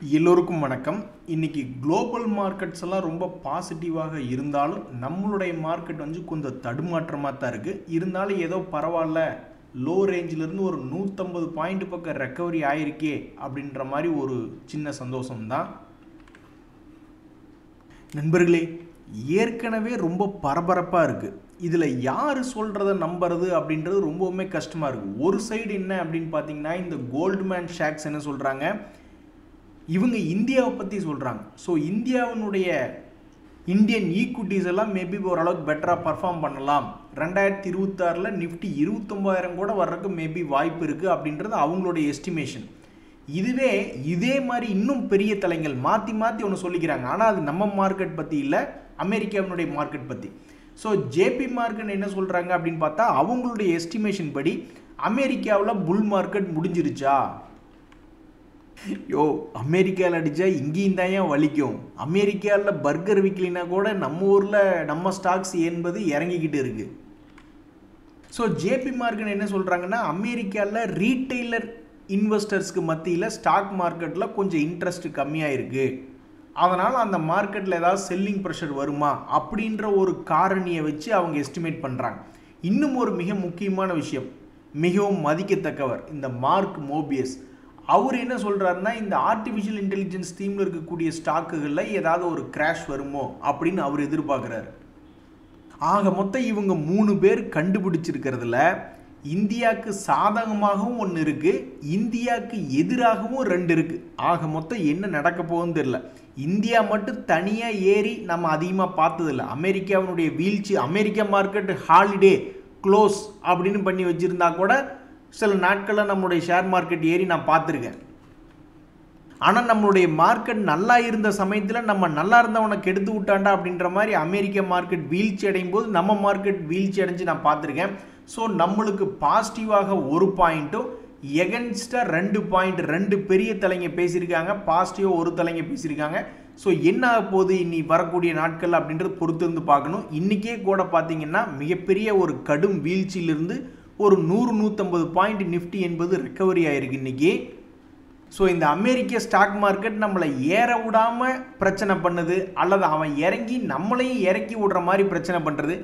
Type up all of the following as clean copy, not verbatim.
எல்லோருக்கும் வணக்கம். இன்னைக்கு குளோபல் மார்க்கெட்ஸ் எல்லாம் ரொம்ப பாசிட்டிவாக இருந்தாலும் நம்மளுடைய மார்க்கெட் கொஞ்சம் தடுமாற்றமாக தான் இருக்குது. இருந்தாலும் ஏதோ பரவாயில்ல, லோ ரேஞ்சிலேருந்து ஒரு 150 பாயிண்ட் பக்கம் ரெக்கவரி ஆயிருக்கே அப்படின்ற மாதிரி ஒரு சின்ன சந்தோஷம்தான். நண்பர்களே, ஏற்கனவே ரொம்ப பரபரப்பாக இருக்குது. இதில் யார் சொல்கிறத நம்புறது அப்படின்றது ரொம்பவுமே கஷ்டமாக இருக்குது. ஒரு சைடு என்ன அப்படின்னு பார்த்தீங்கன்னா, இந்த கோல்ட்மேன் சாக்ஸ் என்ன சொல்கிறாங்க, இவங்க இந்தியாவை பற்றி சொல்கிறாங்க. ஸோ இந்தியாவினுடைய இந்தியன் ஈக்விட்டிஸ் எல்லாம் மேபி ஓரளவுக்கு பெட்டராக பர்ஃபார்ம் பண்ணலாம். 2026 நிஃப்டி 29,000 கூட வர்றதுக்கு மேபி வாய்ப்பு இருக்குது அப்படின்றது அவங்களுடைய எஸ்டிமேஷன். இதுவே இதே மாதிரி இன்னும் பெரிய தலைங்கள் மாற்றி மாற்றி ஒன்று சொல்லிக்கிறாங்க. ஆனால் அது நம்ம மார்க்கெட் பற்றி இல்லை, அமெரிக்காவினுடைய மார்க்கெட் பற்றி. ஸோ ஜேபி மார்க்கெட் என்ன சொல்கிறாங்க அப்படின்னு பார்த்தா, அவங்களுடைய எஸ்டிமேஷன் படி அமெரிக்காவில் புல் மார்க்கெட் முடிஞ்சிருச்சா. யோ, அமெரிக்காவில் அடித்தா இங்கேயும் தான் ஏன் வலிக்கும். அமெரிக்காவில் பர்கர் விற்கலினா கூட நம்ம ஊரில் நம்ம ஸ்டாக்ஸ் என்பது இறங்கிக்கிட்டு இருக்குது. ஸோ ஜேபி மார்க்கெட் என்ன சொல்கிறாங்கன்னா, அமெரிக்காவில் ரீட்டெய்லர் இன்வெஸ்டர்ஸ்க்கு மத்தியில் ஸ்டாக் மார்க்கெட்டில் கொஞ்சம் இன்ட்ரெஸ்ட் கம்மியாக இருக்குது. அதனால் அந்த மார்க்கெட்டில் ஏதாவது செல்லிங் ப்ரெஷர் வருமா அப்படின்ற ஒரு காரணியை வச்சு அவங்க எஸ்டிமேட் பண்ணுறாங்க. இன்னும் ஒரு மிக முக்கியமான விஷயம், மிகவும் மதிக்கத்தக்கவர் இந்த மார்க் மோபியஸ். அவர் என்ன சொல்கிறாருன்னா, இந்த ஆர்டிஃபிஷியல் இன்டெலிஜென்ஸ் தீமில் இருக்கக்கூடிய ஸ்டாக்குகளில் ஏதாவது ஒரு கிராஷ் வருமோ அப்படின்னு அவர் எதிர்பார்க்குறாரு. ஆக மொத்தம் இவங்க 3 பேர் கண்டுபிடிச்சிருக்கிறதுல இந்தியாவுக்கு சாதகமாகவும் ஒன்று இருக்குது, இந்தியாவுக்கு எதிராகவும் 2 இருக்குது. ஆக மொத்தம் என்ன நடக்க போகுதுன்னு தெரியல. இந்தியா மட்டும் தனியாக ஏறி நம்ம அதிகமாக பார்த்ததில்ல. அமெரிக்காவினுடைய வீழ்ச்சி, அமெரிக்கா மார்க்கெட் ஹாலிடே க்ளோஸ் அப்படின்னு பண்ணி வச்சுருந்தா கூட சில நாட்களில் நம்மளுடைய ஷேர் மார்க்கெட் ஏறி நான் பார்த்துருக்கேன். ஆனால் நம்மளுடைய மார்க்கெட் நல்லா இருந்த சமயத்தில் நம்ம நல்லா இருந்தவனை கெடுத்து விட்டாண்டா அப்படின்ற மாதிரி அமெரிக்க மார்க்கெட் வீழ்ச்சி அடையும் போது நம்ம மார்க்கெட் வீழ்ச்சி அடைஞ்சு நான் பார்த்துருக்கேன். ஸோ நம்மளுக்கு பாசிட்டிவாக 1 பாயிண்ட்டும் எகென்ஸ்டாக 2 பாயிண்ட், 2 பெரிய தலைங்க பேசியிருக்காங்க, பாசிட்டிவாக 1 தலைங்க பேசியிருக்காங்க. ஸோ என்ன ஆக போகுது இனி வரக்கூடிய நாட்கள் அப்படின்றது பொறுத்து இருந்து பார்க்கணும். இன்றைக்கே கூட பார்த்தீங்கன்னா மிகப்பெரிய ஒரு கடும் வீழ்ச்சியிலிருந்து ஒரு 100-150 பாயிண்ட் நிஃப்டி என்பது ரெக்கவரி ஆகிருக்கு இன்றைக்கி. ஸோ இந்த அமெரிக்க ஸ்டாக் மார்க்கெட் நம்மளை ஏற விடாமல் பிரச்சனை பண்ணுது, அல்லது அவன் இறங்கி நம்மளையும் இறக்கி விடுற மாதிரி பிரச்சனை பண்ணுறது.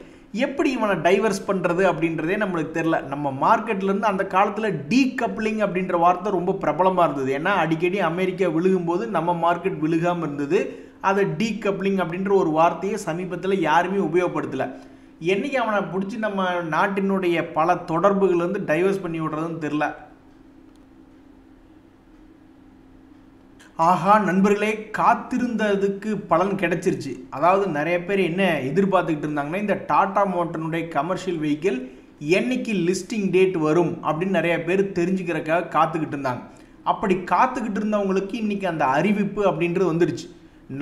எப்படி இவனை டைவர்ஸ் பண்ணுறது அப்படின்றதே நம்மளுக்கு தெரில. நம்ம மார்க்கெட்லேருந்து அந்த காலத்தில் டீகப்ளிங் அப்படின்ற வார்த்தை ரொம்ப பிரபலமாக இருந்தது. ஏன்னா அடிக்கடி அமெரிக்கா விழுகும்போது நம்ம மார்க்கெட் விழுகாமல் இருந்தது. அதை டீகப்ளிங் அப்படின்ற ஒரு வார்த்தையை சமீபத்தில் யாருமே உபயோகப்படுத்தலை. என்னைக்கு அவனை பிடிச்சி நம்ம நாட்டினுடைய பல தொடர்புகள் டைவர்ஸ் பண்ணி விடுறதுன்னு தெரில. ஆஹா நண்பர்களே, காத்திருந்ததுக்கு பலன் கிடைச்சிருச்சு. அதாவது நிறைய பேர் என்ன எதிர்பார்த்துக்கிட்டு இருந்தாங்கன்னா, இந்த டாடா மோட்டருடைய கமர்ஷியல் வெஹிக்கிள் என்னைக்கு லிஸ்டிங் டேட் வரும் அப்படின்னு நிறைய பேர் தெரிஞ்சுக்கிறதுக்காக காத்துக்கிட்டு இருந்தாங்க. அப்படி காத்துக்கிட்டு இருந்தவங்களுக்கு இன்னைக்கு அந்த அறிவிப்பு அப்படின்றது வந்துடுச்சு.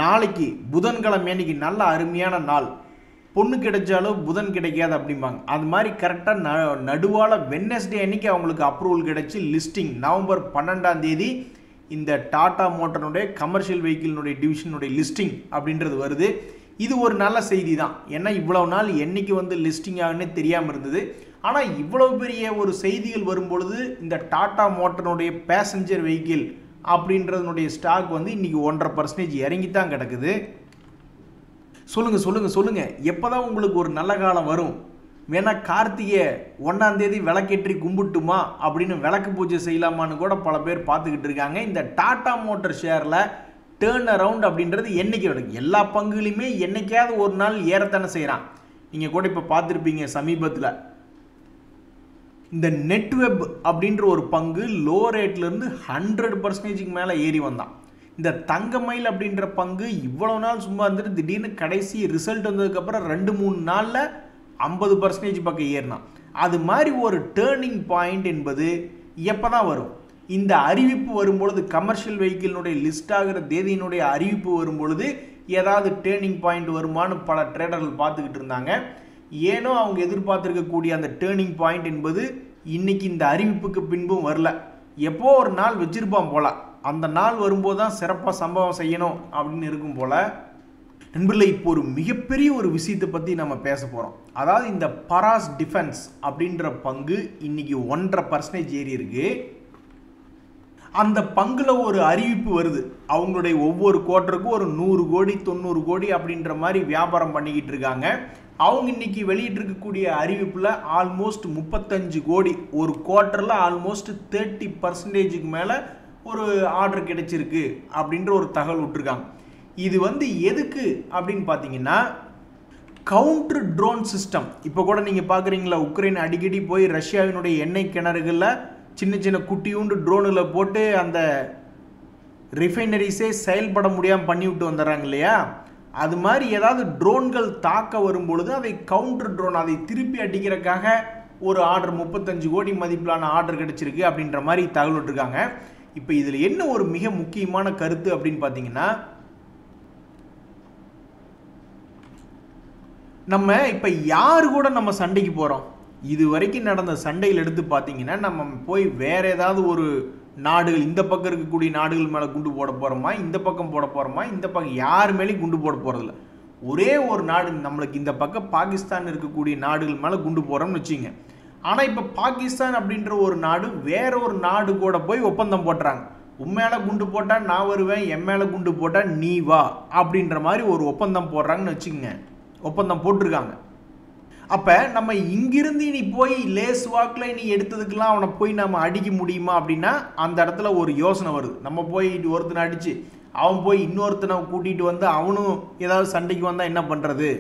நாளைக்கு புதன்கிழமை அன்னைக்கு நல்ல அருமையான நாள். பொண்ணு கிடைச்சாலும் புதன் கிடைக்காது அப்படிம்பாங்க. அது மாதிரி கரெக்டாக நடுவால் வெட்னஸ்டே அன்னைக்கு அவங்களுக்கு அப்ரூவல் கிடைச்சி லிஸ்டிங் நவம்பர் 12ஆம் தேதி இந்த டாடா மோட்டருடைய கமர்ஷியல் வெஹிக்கிளினுடைய டிவிஷனுடைய லிஸ்டிங் அப்படின்றது வருது. இது ஒரு நல்ல செய்தி தான். ஏன்னா இவ்வளவு நாள் என்னைக்கு லிஸ்டிங் ஆகுன்னு தெரியாமல் இருந்தது. ஆனால் இவ்வளவு பெரிய ஒரு செய்திகள் வரும்பொழுது இந்த டாடா மோட்டருடைய பேசஞ்சர் வெஹிக்கிள் அப்படின்றதுனுடைய ஸ்டாக் இன்னைக்கு 1.5% இறங்கி தான் கிடக்குது. சொல்லுங்கள், எப்போ தான் உங்களுக்கு ஒரு நல்ல காலம் வரும்? வேணா கார்த்திகை 1ஆம் தேதி விளக்கேற்றி கும்பிட்டுமா அப்படின்னு விளக்கு பூஜை செய்யலாமான்னு கூட பல பேர் பார்த்துக்கிட்டு இருக்காங்க. இந்த டாடா மோட்டர் ஷேரில் டேர்ன் அரவுண்ட் அப்படின்றது என்றைக்கு நடக்கும்? எல்லா பங்குலையுமே என்றைக்காவது ஒரு நாள் ஏறத்தானே செய்கிறான். நீங்கள் கூட இப்போ பார்த்துருப்பீங்க சமீபத்தில் இந்த நெட்வெப் அப்படின்ற ஒரு பங்கு லோ ரேட்லேருந்து 100% மேலே ஏறி வந்தான். இந்த தங்கமயில் அப்படின்ற பங்கு இவ்வளோ நாள் சும்மா இருந்துட்டு திடீர்னு கடைசி ரிசல்ட் வந்ததுக்கப்புறம் 2-3 நாளில் 50% பக்கம் ஏறினான். அது மாதிரி ஒரு டேர்னிங் பாயிண்ட் என்பது எப்போ தான் வரும்? இந்த அறிவிப்பு வரும்பொழுது, கமர்ஷியல் வெஹிக்கிளினுடைய லிஸ்ட் ஆகிற தேதியினுடைய அறிவிப்பு வரும்பொழுது ஏதாவது டேர்னிங் பாயிண்ட் வருமானு பல ட்ரேடர்கள் பார்த்துக்கிட்டு இருந்தாங்க. ஏனோ அவங்க எதிர்பார்த்துருக்கக்கூடிய அந்த டேர்னிங் பாயிண்ட் என்பது இன்னைக்கு இந்த அறிவிப்புக்கு பின்பும் வரல. எப்போ ஒரு நாள் வச்சிருப்பான் போல, அந்த நாள் வரும்போது தான் சிறப்பாக சம்பவம் செய்யணும் அப்படின்னு இருக்கும் போல. நண்பர்களே, இப்போ ஒரு மிகப்பெரிய ஒரு விஷயத்தை பற்றி நம்ம பேச போகிறோம். அதாவது இந்த பராஸ் டிஃபென்ஸ் அப்படின்ற பங்கு இன்னைக்கு 1.5% ஏறி இருக்கு. அந்த பங்குல ஒரு அறிவிப்பு வருது. அவங்களுடைய ஒவ்வொரு குவார்ட்டருக்கும் ஒரு 100 கோடி 90 கோடி அப்படின்ற மாதிரி வியாபாரம் பண்ணிக்கிட்டு இருக்காங்க. அவங்க இன்னைக்கு வெளியிட்டிருக்கக்கூடிய அறிவிப்பில் ஆல்மோஸ்ட் 35 கோடி, ஒரு குவார்ட்டரில் ஆல்மோஸ்ட் 30% மேலே ஒரு ஆர்டர் கிடைச்சிருக்கு அப்படின்ற ஒரு தகவல் விட்டுருக்காங்க. இது எதுக்கு அப்படின்னு பார்த்தீங்கன்னா, கவுண்டர் ட்ரோன் சிஸ்டம். இப்போ கூட நீங்கள் பார்க்குறீங்களா, உக்ரைன் அடிக்கடி போய் ரஷ்யாவினுடைய எண்ணெய் கிணறுகளில் சின்ன சின்ன குட்டியூண்டு ட்ரோனில் போட்டு அந்த ரிஃபைனரிஸே செயல்பட முடியாமல் பண்ணி விட்டு வந்துடுறாங்க இல்லையா? அது மாதிரி ஏதாவது ட்ரோன்கள் தாக்க வரும் பொழுது அதை கவுண்டர் ட்ரோன், அதை திருப்பி அடிக்கிறதுக்காக ஒரு ஆர்டர் 35 கோடி மதிப்பிலான ஆர்டர் கிடைச்சிருக்கு அப்படின்ற மாதிரி தகவல் விட்டுருக்காங்க. இப்போ இதில் என்ன ஒரு மிக முக்கியமான கருத்து அப்படின்னு பார்த்தீங்கன்னா, நம்ம இப்போ யாரு கூட நம்ம சண்டைக்கு போகிறோம்? இது வரைக்கும் நடந்த சண்டையில் எடுத்து பார்த்தீங்கன்னா, நம்ம போய் வேற ஏதாவது ஒரு நாடுகள், இந்த பக்கம் இருக்கக்கூடிய நாடுகள் மேலே குண்டு போட போகிறோமா, இந்த பக்கம் போட போகிறோமா, இந்த பக்கம் யார் மேலேயும் குண்டு போட போகிறதில்ல. ஒரே ஒரு நாடு, நம்மளுக்கு இந்த பக்கம் பாகிஸ்தான் இருக்கக்கூடிய நாடுகள் மேலே குண்டு போகிறோம்னு வச்சுங்க. ஆனால் இப்போ பாகிஸ்தான் அப்படின்ற ஒரு நாடு வேற ஒரு நாடு கூட போய் ஒப்பந்தம் போட்டுறாங்க. உன் மேலே குண்டு போட்டால் நான் வருவேன், என் மேலே குண்டு போட்டால் நீ வா அப்படின்ற மாதிரி ஒரு ஒப்பந்தம் போடுறாங்கன்னு வச்சுக்கோங்க. ஒப்பந்தம் போட்டிருக்காங்க. அப்போ நம்ம இங்கிருந்து இனி போய் லேஸ் வாக்கில் இனி எடுத்ததுக்கெல்லாம் அவனை போய் நம்ம அடிக்க முடியுமா அப்படின்னா, அந்த இடத்துல ஒரு யோசனை வருது. நம்ம போய் ஒருத்தனை அடித்து அவன் போய் இன்னொருத்தனை கூட்டிகிட்டு வந்து அவனும் ஏதாவது சண்டைக்கு வந்தால் என்ன பண்ணுறது?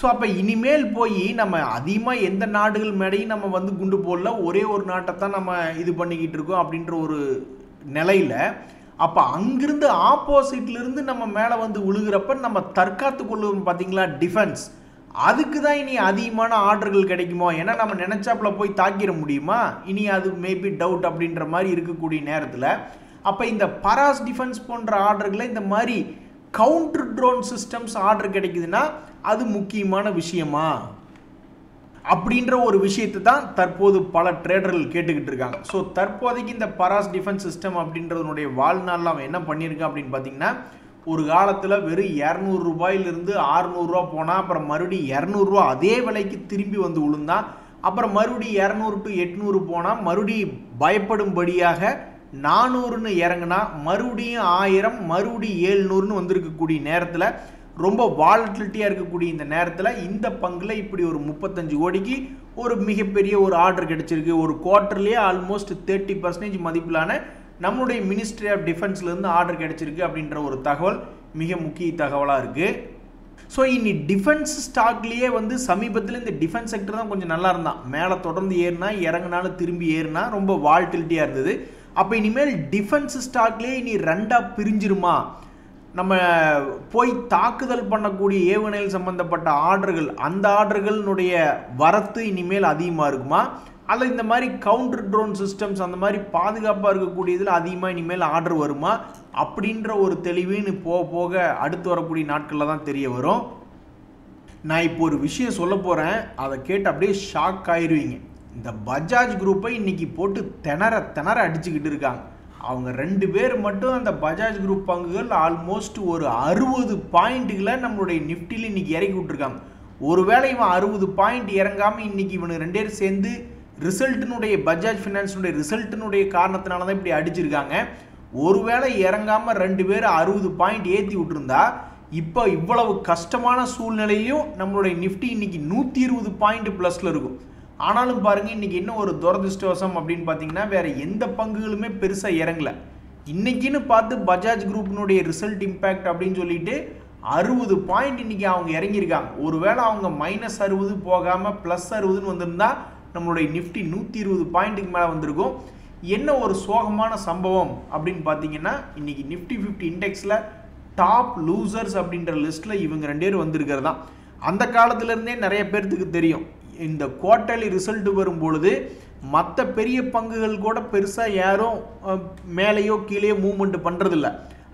ஸோ அப்போ இனிமேல் போய் நம்ம அதிகமாக எந்த நாடுகள் மேடையும் நம்ம குண்டு போடல, ஒரே ஒரு நாட்டை தான் நம்ம இது பண்ணிக்கிட்டு இருக்கோம் அப்படின்ற ஒரு நிலையில், அப்போ அங்கிருந்து ஆப்போசிட்லேருந்து நம்ம மேலே விழுகிறப்ப நம்ம தற்காத்து கொள்ளுவோம் பார்த்தீங்களா, டிஃபென்ஸ். அதுக்கு தான் இனி அதிகமான ஆர்டர்கள் கிடைக்குமோ? ஏன்னா நம்ம நினச்சாப்புல போய் தாக்கிட முடியுமா? இனி அது மேபி டவுட் அப்படின்ற மாதிரி இருக்கக்கூடிய நேரத்தில், அப்போ இந்த பராஸ் டிஃபென்ஸ் போன்ற ஆர்டர்களை இந்த மாதிரி கவுண்டர் ட்ரோன் சிஸ்டம்ஸ் ஆர்டர் கிடைக்குதுன்னா அது முக்கியமான விஷயமா அப்படின்ற ஒரு விஷயத்தை தான் தற்போது பல ட்ரேடர்கள் கேட்டுக்கிட்டு இருக்காங்க. ஸோ தற்போதைக்கு இந்த பராஸ் டிஃபென்ஸ் சிஸ்டம் அப்படின்றதுனுடைய வாழ்நாளில் அவன் என்ன பண்ணியிருக்கான் அப்படின்னு பார்த்தீங்கன்னா, ஒரு காலத்தில் வெறும் 200 ரூபாயிலிருந்து 600 ரூபா போனால், அப்புறம் மறுபடியும் 200 ரூபா அதே விலைக்கு திரும்பி விழுந்தான். அப்புறம் மறுபடியும் 200 to 800 போனால் மறுபடியும் பயப்படும்படியாக 400ன்னு இறங்கினா, மறுபடியும் 1000, மறுபடியும் 700ன்னு வந்திருக்கக்கூடிய நேரத்தில், ரொம்ப வாலட்டிலிட்டியாக இருக்கக்கூடிய இந்த நேரத்தில் இந்த பங்கில் இப்படி ஒரு 35 கோடிக்கு ஒரு மிகப்பெரிய ஒரு ஆர்டர் கிடைச்சிருக்கு. ஒரு குவார்ட்டர்லேயே ஆல்மோஸ்ட் 30% மதிப்பிலான நம்மளுடைய மினிஸ்ட்ரி ஆஃப் டிஃபென்ஸ்லேருந்து ஆர்டர் கிடைச்சிருக்கு அப்படின்ற ஒரு தகவல் மிக முக்கிய தகவலாக இருக்குது. ஸோ இனி டிஃபென்ஸ் ஸ்டாக்லேயே சமீபத்தில் இந்த டிஃபென்ஸ் செக்டர் தான் கொஞ்சம் நல்லா இருந்தான். மேலே தொடர்ந்து ஏறினா, இறங்கினாலும் திரும்பி ஏறினா, ரொம்ப வால்டிலிட்டியாக இருந்தது. அப்போ இனிமேல் டிஃபென்ஸ் ஸ்டாக்லேயே இனி ரெண்டாக பிரிஞ்சிருமா? நம்ம போய் தாக்குதல் பண்ணக்கூடிய ஏவுகணைகள் சம்பந்தப்பட்ட ஆர்டர்கள், அந்த ஆர்டர்களுடைய வரத்து இனிமேல் அதிகமாக இருக்குமா? அல்ல இந்த மாதிரி கவுண்டர் ட்ரோன் சிஸ்டம்ஸ் அந்த மாதிரி பாதுகாப்பாக இருக்கக்கூடியதில் அதிகமாக இனிமேல் ஆர்டர் வருமா அப்படின்ற ஒரு தெளிவுன்னு போக போக அடுத்து வரக்கூடிய நாட்களில் தான் தெரிய வரும். நான் இப்போ ஒரு விஷயம் சொல்ல போகிறேன், அதை கேட்டு அப்படியே ஷாக் ஆயிடுவீங்க. இந்த பஜாஜ் குரூப்பை இன்னைக்கு போட்டு திணற அடிச்சுக்கிட்டு இருக்காங்க. அவங்க 2 பேர் மட்டும் அந்த பஜாஜ் குரூப் பங்குகள் ஆல்மோஸ்ட் ஒரு 60 பாயிண்ட்டுகளை நம்மளுடைய நிஃப்டியில் இன்னைக்கு இறக்கி விட்டுருக்காங்க. ஒருவேளை இவன் 60 பாயிண்ட் இறங்காமல் இன்னைக்கு இவனு 2 பேர் சேர்ந்து ரிசல்ட்டினுடைய, பஜாஜ் ஃபினான்ஸினுடைய ரிசல்ட்டினுடைய காரணத்தினால தான் இப்படி அடிச்சிருக்காங்க. ஒருவேளை இறங்காமல் 2 பேர் 60 பாயிண்ட் ஏற்றி விட்டுருந்தா, இப்போ இவ்வளவு கஷ்டமான சூழ்நிலையிலையும் நம்மளுடைய நிஃப்டி இன்னைக்கு 120 பாயிண்ட் ப்ளஸில் இருக்கும். ஆனாலும் பாருங்கள், இன்றைக்கி என்ன ஒரு துரதிருஷ்டவசம் அப்படின்னு பார்த்தீங்கன்னா, வேறு எந்த பங்குகளுமே பெருசாக இறங்கலை. இன்றைக்கின்னு பார்த்து பஜாஜ் குரூப்பினுடைய ரிசல்ட் இம்பேக்ட் அப்படின்னு சொல்லிட்டு 60 பாயிண்ட் இன்றைக்கி அவங்க இறங்கியிருக்காங்க. ஒருவேளை அவங்க -60 போகாமல் +60ன்னு வந்திருந்தா நம்மளுடைய நிஃப்டி 120 பாயிண்ட்டுக்கு மேலே வந்திருக்கும். என்ன ஒரு சோகமான சம்பவம் அப்படின்னு பார்த்தீங்கன்னா, இன்றைக்கி நிஃப்டி 50 இண்டெக்ஸில் டாப் லூசர்ஸ் அப்படின்ற லிஸ்ட்டில் இவங்க 2 பேர் வந்திருக்கிறது தான். அந்த காலத்திலேருந்தே நிறைய பேர்த்துக்கு தெரியும், இந்த குவார்ட்டர்லி ரிசல்ட் வரும்பொழுது மற்ற பெரிய பங்குகள் கூட பெருசாக யாரும் மேலேயோ கீழேயோ மூவ்மெண்ட் பண்ணுறதில்ல.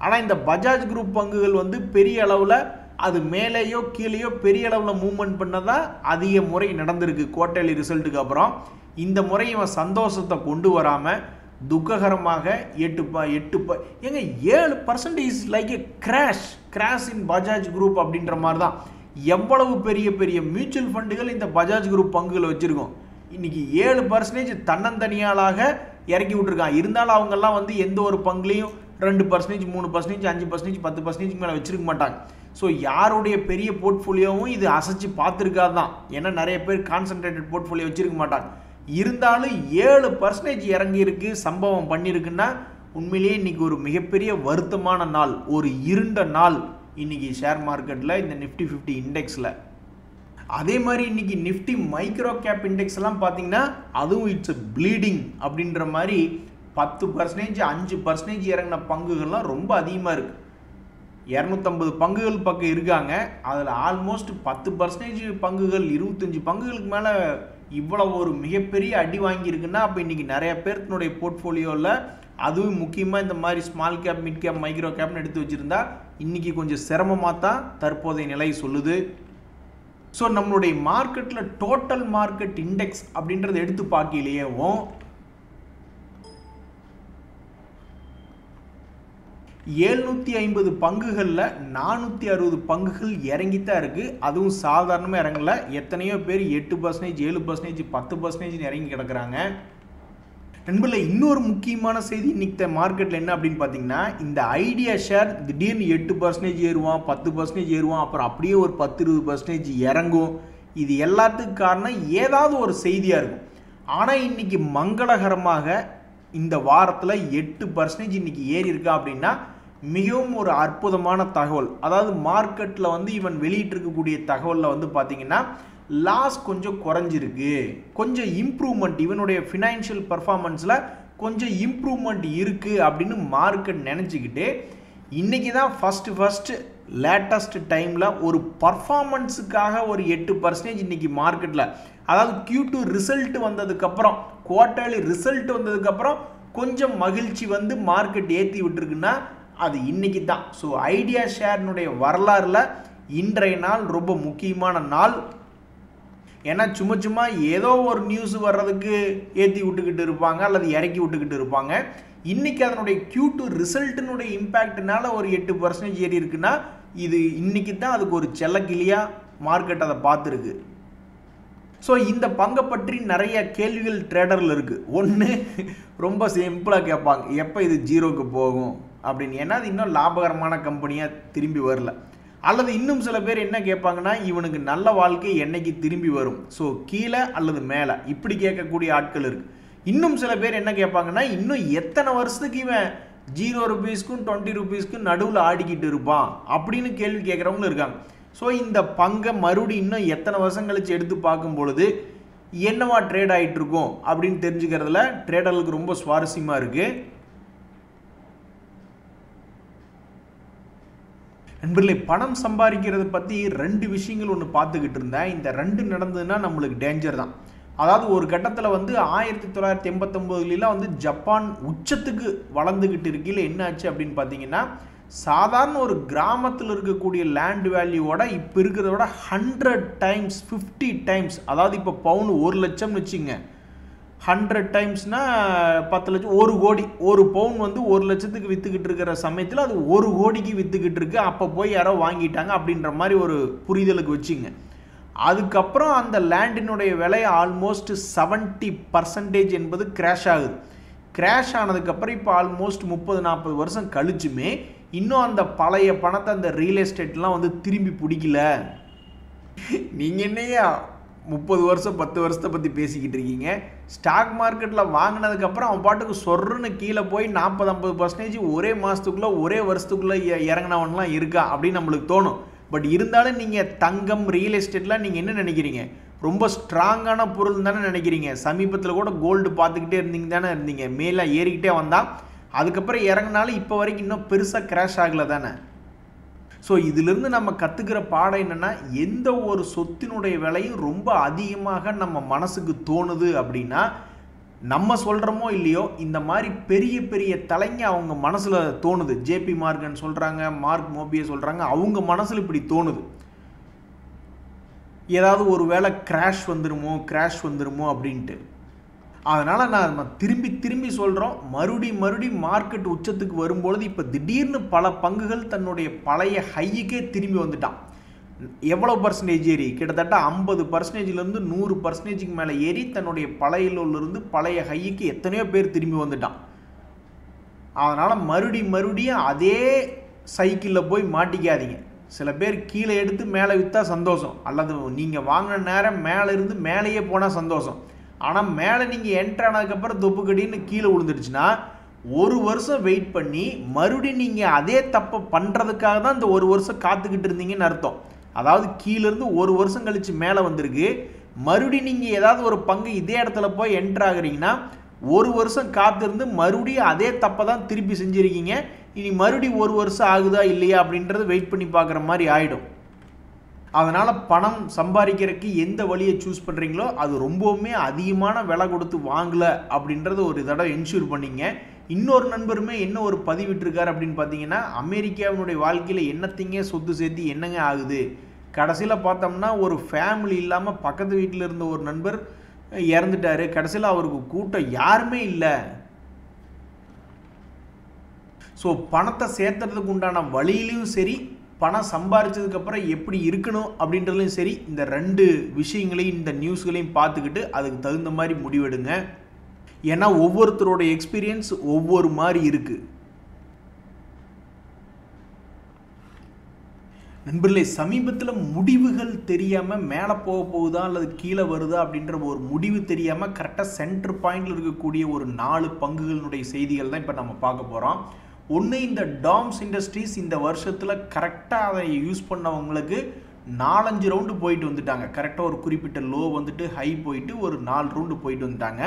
ஆனால் இந்த பஜாஜ் குரூப் பங்குகள் பெரிய அளவில் அது மேலேயோ கீழேயோ பெரிய அளவில் மூவ்மெண்ட் பண்ணதான் அதிக முறை நடந்திருக்கு. குவார்ட்டர்லி ரிசல்ட்டுக்கு அப்புறம் இந்த முறை இவன் சந்தோஷத்தை கொண்டு வராமல் துக்ககரமாக 7% லைக் ஏ கிராஷ் இன் பஜாஜ் குரூப் அப்படின்ற மாதிரி தான். எவ்வளவு பெரிய பெரிய மியூச்சுவல் ஃபண்டுகள் இந்த பஜாஜ் குரூப் பங்குகளை வச்சுருக்கோம். இன்றைக்கி 7% தன்னந்தனியாளாக இறக்கி விட்டுருக்கான். இருந்தாலும் அவங்கெல்லாம் வந்து எந்த ஒரு பங்குலையும் 2%, 3%, 5%, 10% மேலே வச்சிருக்க மாட்டாங்க. ஸோ யாருடைய பெரிய போர்ட்ஃபோலியோவும் இது அசைச்சு பார்த்துருக்காது தான். ஏன்னா நிறைய பேர் கான்சன்ட்ரேட்டட் போர்ட்ஃபோலியோ வச்சிருக்க மாட்டாங்க. இருந்தாலும் 7% இறங்கியிருக்கு, சம்பவம் பண்ணியிருக்குன்னா உண்மையிலேயே இன்னைக்கு ஒரு மிகப்பெரிய வருத்தமான நாள், ஒரு இருண்ட நாள் இன்னைக்கு ஷேர் மார்க்கெட்டில், இந்த நிஃப்டி 50 இண்டெக்ஸில். அதே மாதிரி இன்னைக்கு நிஃப்டி மைக்ரோ கேப் இண்டெக்ஸ் எல்லாம் பார்த்தீங்கன்னா அதுவும் இட்ஸ் ப்ளீடிங் அப்படின்ற மாதிரி 10%, 5% இறங்கின பங்குகள்லாம் ரொம்ப அதிகமாக இருக்குது. 250 பங்குகள் பக்கம் இருக்காங்க. அதில் ஆல்மோஸ்ட் 10% பங்குகள், 25 பங்குகளுக்கு மேலே இவ்வளோ ஒரு மிகப்பெரிய அடி வாங்கியிருக்குன்னா அப்போ இன்றைக்கி நிறைய பேர்த்தினுடைய போர்ட்ஃபோலியோவில், அதுவும் முக்கியமாக இந்த மாதிரி small cap, mid cap, micro கேப்னு எடுத்து வச்சுருந்தா இன்றைக்கி கொஞ்சம் சிரமமாக தான் தற்போதைய நிலை சொல்லுது. ஸோ நம்மளுடைய மார்க்கெட்டில் டோட்டல் மார்க்கெட் இண்டெக்ஸ் அப்படின்றத எடுத்து பார்க்கலையேவும் 750 பங்குகளில் 460 பங்குகள் இறங்கித்தான் இருக்குது. அதுவும் சாதாரணமாக இறங்கல. எத்தனையோ பேர் 8%, 7%, 10% இறங்கி கிடக்குறாங்க. நண்பர்களே, இன்னொரு முக்கியமான செய்தி இன்னைக்கு மார்க்கெட்டில் என்ன அப்படின்னு பார்த்தீங்கன்னா, இந்த ஐடியா ஷேர் திடீர்னு 8% ஏறுவான், 10% ஏறுவான், அப்புறம் அப்படியே ஒரு 10-20% இறங்கும். இது எல்லாத்துக்கும் காரணம் ஏதாவது ஒரு செய்தியாக இருக்கும். ஆனால் இன்னைக்கு மங்களகரமாக இந்த வாரத்தில் 8% இன்னைக்கு ஏறி இருக்கா அப்படின்னா மிகவும் ஒரு அற்புதமான தகவல். அதாவது மார்க்கெட்டில் வந்து இவன் வெளியிட்டிருக்கக்கூடிய தகவலில் வந்து பார்த்தீங்கன்னா லாஸ் கொஞ்சம் குறைஞ்சிருக்கு, கொஞ்சம் இம்ப்ரூவ்மெண்ட், இவனுடைய ஃபினான்ஷியல் பர்ஃபார்மன்ஸில் கொஞ்சம் இம்ப்ரூவ்மெண்ட் இருக்குது அப்படின்னு மார்க்கெட் நினச்சிக்கிட்டு இன்றைக்கி தான் ஃபஸ்ட்டு லேட்டஸ்ட் டைமில் ஒரு பர்ஃபார்மன்ஸுக்காக ஒரு 8% இன்றைக்கி மார்க்கெட்டில், அதாவது Q2 ரிசல்ட் வந்ததுக்கப்புறம், குவார்ட்டர்லி ரிசல்ட் வந்ததுக்கப்புறம் கொஞ்சம் மகிழ்ச்சி வந்து மார்க்கெட் ஏற்றி விட்டுருக்குன்னா அது இன்றைக்கி தான். ஸோ ஐடியா ஷேர்னுடைய வரலாறில் இன்றைய நாள் ரொம்ப முக்கியமான நாள். ஏன்னா சும்மா ஏதோ ஒரு நியூஸ் வர்றதுக்கு ஏற்றி விட்டுக்கிட்டு இருப்பாங்க அல்லது இறக்கி விட்டுக்கிட்டு இருப்பாங்க. இன்றைக்கி அதனுடைய Q2 ரிசல்ட்டினுடைய இம்பேக்ட்னால ஒரு 8% ஏறி இருக்குன்னா இது இன்றைக்கி தான் அதுக்கு ஒரு செல்லக்கிளியாக மார்க்கெட் அதை பார்த்துருக்கு. ஸோ இந்த பங்கை பற்றி நிறைய கேள்விகள் ட்ரேடரில் இருக்குது. ஒன்று, ரொம்ப சிம்பிளாக கேட்பாங்க, எப்போ இது ஜீரோக்கு போகும் அப்படின்னு. ஏன்னா அது இன்னும் லாபகரமான கம்பெனியாக திரும்பி வரல. அல்லது இன்னும் சில பேர் என்ன கேட்பாங்கன்னா, இவனுக்கு நல்ல வாழ்க்கை என்னைக்கு திரும்பி வரும், ஸோ கீழே அல்லது மேலே, இப்படி கேட்கக்கூடிய ஆட்கள் இருக்குது. இன்னும் சில பேர் என்ன கேட்பாங்கன்னா, இன்னும் எத்தனை வருஷத்துக்கு இவன் 0 ரூபீஸ்க்கும் 20 ரூபீஸ்க்கும் நடுவில் ஆடிக்கிட்டு இருப்பான் அப்படின்னு கேள்வி கேட்குறவங்களும் இருக்காங்க. ஸோ இந்த பங்கை மறுபடியும் இன்னும் எத்தனை வருஷம் கழிச்சு எடுத்து பார்க்கும் பொழுது என்னவா ட்ரேட் ஆகிட்டு இருக்கும் அப்படின்னு தெரிஞ்சுக்கிறதுல ட்ரேடர்களுக்கு ரொம்ப சுவாரஸ்யமாக இருக்குது. நண்பர்களே, பணம் சம்பாதிக்கிறத பற்றி 2 விஷயங்கள் ஒன்று பார்த்துக்கிட்டு இருந்தேன். இந்த 2 நடந்ததுன்னா நம்மளுக்கு டேஞ்சர் தான். அதாவது ஒரு கட்டத்தில் வந்து 1989 வந்து ஜப்பான் உச்சத்துக்கு வளர்ந்துக்கிட்டு இருக்கையில் என்ன ஆச்சு அப்படின்னு பார்த்தீங்கன்னா, சாதாரண ஒரு கிராமத்தில் இருக்கக்கூடிய லேண்ட் வேல்யூவோட இப்போ இருக்கிறத விட 100 டைம்ஸ், 50 டைம்ஸ், அதாவது இப்போ பவுன் 1 லட்சம்னு வச்சுங்க, 100 டைம்ஸ்னா 10 லட்சம், 1 கோடி. ஒரு பவுன் வந்து 1 லட்சத்துக்கு விற்றுக்கிட்டு இருக்கிற சமயத்தில் அது 1 கோடிக்கு விற்றுக்கிட்டு இருக்கு. அப்போ போய் யாரோ வாங்கிட்டாங்க அப்படின்ற மாதிரி ஒரு புரிதலுக்கு வச்சுங்க. அதுக்கப்புறம் அந்த லேண்டினுடைய விலை ஆல்மோஸ்ட் 70% என்பது கிராஷ் ஆகுது. கிராஷ் ஆனதுக்கப்புறம் இப்போ ஆல்மோஸ்ட் 30-40 வருஷம் கழிச்சுமே இன்னும் அந்த பழைய பணத்தை, அந்த ரியல் எஸ்டேட்லாம் வந்து திரும்பி பிடிக்கல. நீங்கள் என்னையா 30 வருஷம் 10 வருஷத்தை பற்றி பேசிக்கிட்டு இருக்கீங்க? ஸ்டாக் மார்க்கெட்டில் வாங்கினதுக்கப்புறம் அவன் பாட்டுக்கு சொர்றன்னு கீழே போய் 40-50% ஒரே மாதத்துக்குள்ளே, ஒரே வருஷத்துக்குள்ளே இறங்கினவன்லாம் இருக்கா அப்படின்னு நம்மளுக்கு தோணும். பட் இருந்தாலும் நீங்கள் தங்கம், ரியல் எஸ்டேட்லாம் நீங்கள் என்ன நினைக்கிறீங்க? ரொம்ப ஸ்ட்ராங்கான பொருள் தானே நினைக்கிறீங்க. சமீபத்தில் கூட கோல்டு பார்த்துக்கிட்டே இருந்தீங்க. மேலே ஏறிக்கிட்டே வந்தால் அதுக்கப்புறம் இறங்கினாலும் இப்போ வரைக்கும் இன்னும் பெருசாக கிராஷ் ஆகலை தானே. ஸோ இதிலிருந்து நம்ம கற்றுக்கிற பாடம் என்னென்னா, எந்த ஒரு சொத்தினுடைய விலையும் ரொம்ப அதிகமாக நம்ம மனசுக்கு தோணுது அப்படின்னா, நம்ம சொல்கிறோமோ இல்லையோ, இந்த மாதிரி பெரிய பெரிய தலைங்க அவங்க மனசில் தோணுது. ஜேபி மார்கன் சொல்கிறாங்க, மார்க் மோபியை சொல்கிறாங்க, அவங்க மனசில் இப்படி தோணுது. ஏதாவது ஒரு வேளை கிராஷ் வந்துருமோ அப்படின்ட்டு. அதனால் நம்ம திரும்பி சொல்கிறோம், மறுபடி மார்க்கெட் உச்சத்துக்கு வரும்பொழுது இப்போ திடீர்னு பல பங்குகள் தன்னுடைய பழைய ஹையுக்கே திரும்பி வந்துட்டான். எவ்வளோ பர்சன்டேஜ் ஏறி கிட்டத்தட்ட 50%லேருந்து 100%க்கு மேலே ஏறி தன்னுடைய பழைய லோவிலிருந்து பழைய ஹைக்கு எத்தனையோ பேர் திரும்பி வந்துட்டான். அதனால் மறுபடியும் அதே சைக்கிளில் போய் மாட்டிக்காதீங்க. சில பேர் கீழே எடுத்து மேலே விற்றா சந்தோஷம், அல்லது நீங்கள் வாங்கின நேரம் மேலே இருந்து மேலேயே போனால் சந்தோஷம். ஆனால் மேலே நீங்கள் என்ட்ரு ஆனதுக்கப்புறம் தொப்புக்கடின்னு கீழே விழுந்துருச்சுன்னா 1 வருஷம் வெயிட் பண்ணி மறுபடியும் நீங்கள் அதே தப்பை பண்ணுறதுக்காக தான் இந்த 1 வருஷம் காத்துக்கிட்டு இருந்தீங்கன்னு அர்த்தம். அதாவது கீழேருந்து 1 வருஷம் கழித்து மேலே வந்திருக்கு, மறுபடியும் நீங்கள் ஏதாவது ஒரு பங்கு இதே இடத்துல போய் என்ட்ரு ஆகுறீங்கன்னா 1 வருஷம் காத்திருந்து மறுபடியும் அதே தப்பை தான் திருப்பி செஞ்சுருக்கீங்க. இனி மறுபடியும் 1 வருஷம் ஆகுதா இல்லையா அப்படின்றது வெயிட் பண்ணி பார்க்குற மாதிரி ஆகிடும். அதனால் பணம் சம்பாதிக்கிறதுக்கு எந்த வழியை சூஸ் பண்ணுறீங்களோ அது ரொம்பவுமே அதிகமான விலை கொடுத்து வாங்கலை அப்படின்றத ஒரு தடவை என்ஷூர் பண்ணிங்க. இன்னொரு நண்பருமே என்ன ஒரு பதிவிட்டிருக்காரு அப்படின்னு பார்த்தீங்கன்னா, அமெரிக்காவினுடைய வாழ்க்கையில் என்னத்தைங்க சொத்து சேர்த்து என்னங்க ஆகுது, கடைசியில் பார்த்தோம்னா ஒரு ஃபேமிலி இல்லாமல் பக்கத்து வீட்டில் இருந்த ஒரு நண்பர் இறந்துட்டாரு, கடைசியில் அவருக்கு கூட்டம் யாருமே இல்லை. ஸோ பணத்தை சேர்த்துறதுக்கு உண்டான வழியிலையும் சரி, பணம் சம்பாதிச்சதுக்கப்புறம் எப்படி இருக்கணும் அப்படின்றதுலையும் சரி, இந்த 2 விஷயங்களையும் இந்த நியூஸ்களையும் பார்த்துக்கிட்டு அதுக்கு தகுந்த மாதிரி முடிவெடுங்க. ஏன்னா ஒவ்வொருத்தரோட எக்ஸ்பீரியன்ஸ் ஒவ்வொரு மாதிரி இருக்குது. நண்பர்களே, சமீபத்தில் முடிவுகள் தெரியாமல் மேலே போகுதா அல்லது கீழே வருதா அப்படின்ற ஒரு முடிவு தெரியாமல் கரெக்டாக சென்டர் பாயிண்டில் இருக்கக்கூடிய ஒரு 4 பங்குகளினுடைய செய்திகள் தான் இப்போ நம்ம பார்க்க போகிறோம். ஒன்று, இந்த டாம்ஸ் இண்டஸ்ட்ரீஸ் இந்த வருஷத்தில் கரெக்டாக அதை யூஸ் பண்ணவங்களுக்கு 4-5 ரவுண்டு போயிட்டு வந்துட்டாங்க. கரெக்டாக ஒரு குறிப்பிட்ட லோ வந்துட்டு ஹை போயிட்டு ஒரு 4 ரவுண்டு போயிட்டு வந்துட்டாங்க.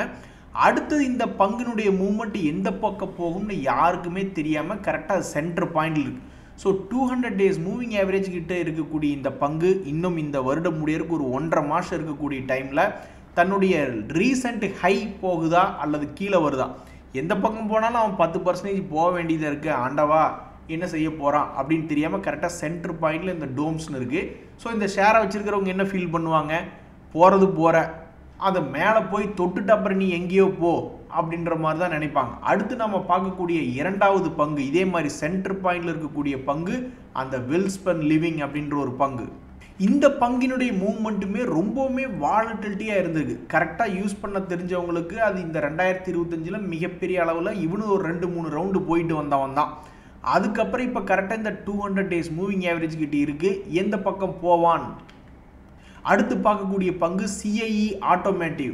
அடுத்தது இந்த பங்கினுடைய மூவ்மெண்ட் எந்த பக்கம் போகும்னு யாருக்குமே தெரியாமல் கரெக்டாக சென்டர் பாயிண்டில் இருக்குது. ஸோ 200 days மூவிங் ஆவரேஜ் கிட்ட இருக்கக்கூடிய இந்த பங்கு இன்னும் இந்த வருடம் முடியறதுக்கு ஒரு 1.5 மாதம் இருக்கக்கூடிய டைமில் தன்னுடைய ரீசெண்ட் ஹை போகுதா அல்லது கீழே வருதா, எந்த பக்கம் போனாலும் அவன் 10% போக வேண்டியதாக இருக்குது, ஆண்டவா என்ன செய்ய போகிறான் அப்படின்னு தெரியாமல் கரெக்டாக சென்டர் பாயிண்டில் இந்த டோம்ஸ்னு இருக்குது. ஸோ இந்த ஷேரை வச்சுருக்கிறவங்க என்ன ஃபீல் பண்ணுவாங்க, போகிறது போகிற அதை மேலே போய் தொட்டுட்டு அப்புறம் நீ எங்கேயோ போ அப்படின்ற மாதிரி தான் நினைப்பாங்க. அடுத்து நம்ம பார்க்கக்கூடிய 2வது பங்கு இதே மாதிரி சென்டர் பாயிண்டில் இருக்கக்கூடிய பங்கு அந்த வெல்ஸ்பன் லிவிங் அப்படின்ற ஒரு பங்கு. இந்த பங்கினுடைய மூவ்மெண்ட்டுமே ரொம்பவுமே வாலட்டிலிட்டியாக இருந்திருக்கு. கரெக்டாக யூஸ் பண்ண தெரிஞ்சவங்களுக்கு அது இந்த 2025 மிகப்பெரிய அளவில் இவனு ஒரு 2-3 ரவுண்டு போயிட்டு வந்தவன் தான். அதுக்கப்புறம் இப்போ கரெக்டாக இந்த 200 days மூவிங் ஆவரேஜ் கிட்ட இருக்குது, எந்த பக்கம் போவான். அடுத்து பார்க்கக்கூடிய பங்கு CIE ஆட்டோமேட்டிவ்.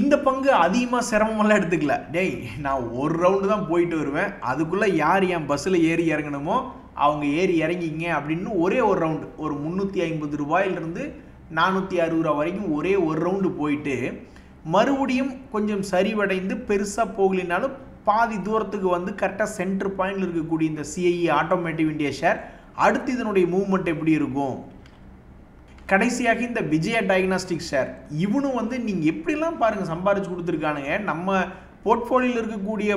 இந்த பங்கு அதிகமாக சிரமமெல்லாம் எடுத்துக்கல. டேய், நான் ஒரு ரவுண்டு தான் போயிட்டு வருவேன், அதுக்குள்ளே யார் என் பஸ்ஸில் ஏறி இறங்கணுமோ அவங்க ஏறி இறங்கிங்க அப்படின்னு ஒரே ஒரு ரவுண்டு, ஒரு 350 ரூபாயிலிருந்து 460 ரூபா வரைக்கும் ஒரே ஒரு ரவுண்டு போயிட்டு மறுபடியும் கொஞ்சம் சரிவடைந்து பெருசாக போகலினாலும் பாதி தூரத்துக்கு வந்து கரெக்டாக சென்டர் பாயிண்டில் இருக்கக்கூடிய இந்த CIE ஆட்டோமேட்டிவ் இந்தியா ஷேர் அடுத்து இதனுடைய மூவ்மெண்ட் எப்படி இருக்கும். கடைசியாக இந்த விஜயா டயக்னாஸ்டிக் ஷேர், இவனும் வந்து நீங்கள் எப்படிலாம் பாருங்கள் சம்பாரிச்சு கொடுத்துருக்கானுங்க. நம்ம போர்ட்ஃபோலியோவில் இருக்கக்கூடிய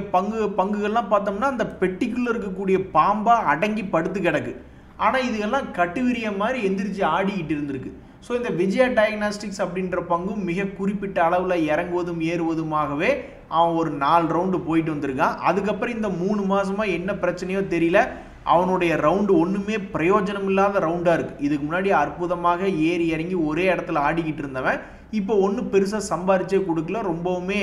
பங்குகள்லாம் பார்த்தோம்னா அந்த பெட்டிக்குள்ளே இருக்கக்கூடிய பாம்பாக அடங்கி படுத்து கிடக்கு. ஆனால் இதுகெல்லாம் கட்டுவிரிய மாதிரி எந்திரிச்சு ஆடிக்கிட்டு இருந்திருக்கு. ஸோ இந்த விஜயா டயக்னாஸ்டிக்ஸ் அப்படின்ற பங்கும் மிக குறிப்பிட்ட அளவில் இறங்குவதும் ஏறுவதுமாகவே அவன் ஒரு 4 ரவுண்டு போயிட்டு வந்திருக்கான். அதுக்கப்புறம் இந்த 3 மாதமாக என்ன பிரச்சனையோ தெரியல, அவனுடைய ரவுண்டு ஒன்றுமே பிரயோஜனம் இல்லாத ரவுண்டாக இருக்குது. இதுக்கு முன்னாடி அற்புதமாக ஏறி இறங்கி ஒரே இடத்துல ஆடிக்கிட்டு இருந்தவன் இப்போ ஒன்றும் பெருசாக சம்பாரிச்சே கொடுக்கல, ரொம்பவுமே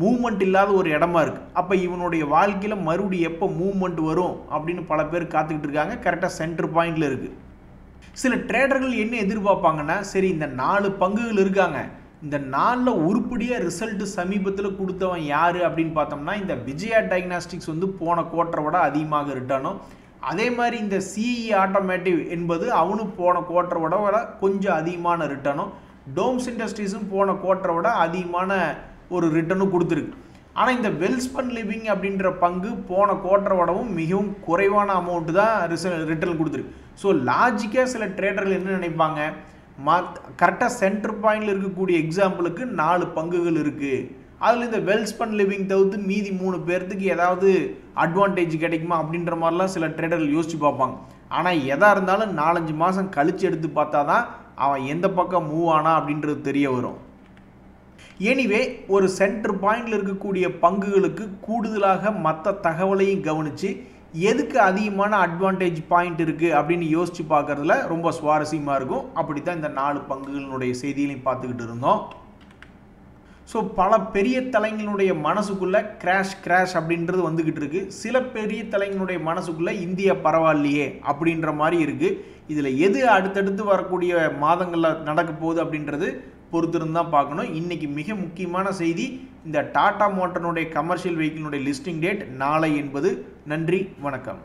மூவ்மெண்ட் இல்லாத ஒரு இடமா இருக்குது. அப்போ இவனுடைய வாழ்க்கையில் மறுபடியும் எப்போ மூவ்மெண்ட் வரும் அப்படின்னு பல பேர் காத்துக்கிட்டு இருக்காங்க. கரெக்டாக சென்டர் பாயிண்டில் இருக்குது. சில ட்ரேடர்கள் என்ன எதிர்பார்ப்பாங்கன்னா, சரி இந்த 4 பங்குகள் இருக்காங்க, இந்த 4ல் உருப்படியாக ரிசல்ட்டு சமீபத்தில் கொடுத்தவன் யார் அப்படின்னு பார்த்தோம்னா இந்த விஜயா டயக்னாஸ்டிக்ஸ் வந்து போன குவார்ட்டரை விட அதிகமாக ரிட்டர்னும், அதே மாதிரி இந்த CIE ஆட்டோமேட்டிவ் என்பது அவனும் போன குவார்ட்டரை விட கொஞ்சம் அதிகமான ரிட்டர்னும், டோம்ஸ் இண்டஸ்ட்ரீஸும் போன குவார்ட்டரை விட அதிகமான ஒரு ரிட்டர்னும் கொடுத்துருக்கு. ஆனால் இந்த வெல்ஸ்பன் லிவிங் அப்படின்ற பங்கு போன குவார்ட்டரை விடவும் மிகவும் குறைவான அமௌண்ட்டு தான் ரிட்டர்ன் கொடுத்துருக்கு. ஸோ லாஜிக்காக சில ட்ரேடர்கள் என்ன நினைப்பாங்க, கரெக்டாக சென்டர் பாயிண்டில் இருக்கக்கூடிய எக்ஸாம்பிளுக்கு 4 பங்குகள் இருக்குது, அதில் இந்த வெல்ஸ்பன் லிவிங் தவிர்த்து மீதி 3 பேர்த்துக்கு ஏதாவது அட்வான்டேஜ் கிடைக்குமா அப்படின்ற மாதிரிலாம் சில ட்ரேடர்கள் யோசிச்சு பார்ப்பாங்க. ஆனால் எதாக இருந்தாலும் 4-5 மாதம் கழித்து எடுத்து பார்த்தா தான் அவன் எந்த பக்கம் மூவ் ஆனா அப்படின்றது தெரிய வரும். எனிவே ஒரு சென்டர் பாயிண்டில் இருக்கக்கூடிய பங்குகளுக்கு கூடுதலாக மற்ற தகவலையும் கவனித்து எதுக்கு அதிகமான அட்வான்டேஜ் பாயிண்ட் இருக்குது அப்படின்னு யோசித்து பார்க்குறதுல ரொம்ப சுவாரஸ்யமாக இருக்கும். அப்படி தான் இந்த 4 பங்குகளினுடைய செய்திகளையும் பார்த்துக்கிட்டு இருந்தோம். ஸோ பல பெரிய தலைங்களுடைய மனசுக்குள்ளே கிராஷ் அப்படின்றது வந்துக்கிட்டு இருக்குது. சில பெரிய தலைங்களுடைய மனசுக்குள்ளே இந்தியா பரவாயில்லையே அப்படின்ற மாதிரி இருக்குது. இதில் எது அடுத்தடுத்து வரக்கூடிய மாதங்களில் நடக்க போகுது அப்படின்றது பொறுத்திருந்து தான் பார்க்கணும். இன்றைக்கி மிக முக்கியமான செய்தி, இந்த டாடா மோட்டருடைய கமர்ஷியல் வெஹிக்கிளுடைய லிஸ்டிங் டேட் நாளை என்பது. நன்றி, வணக்கம்.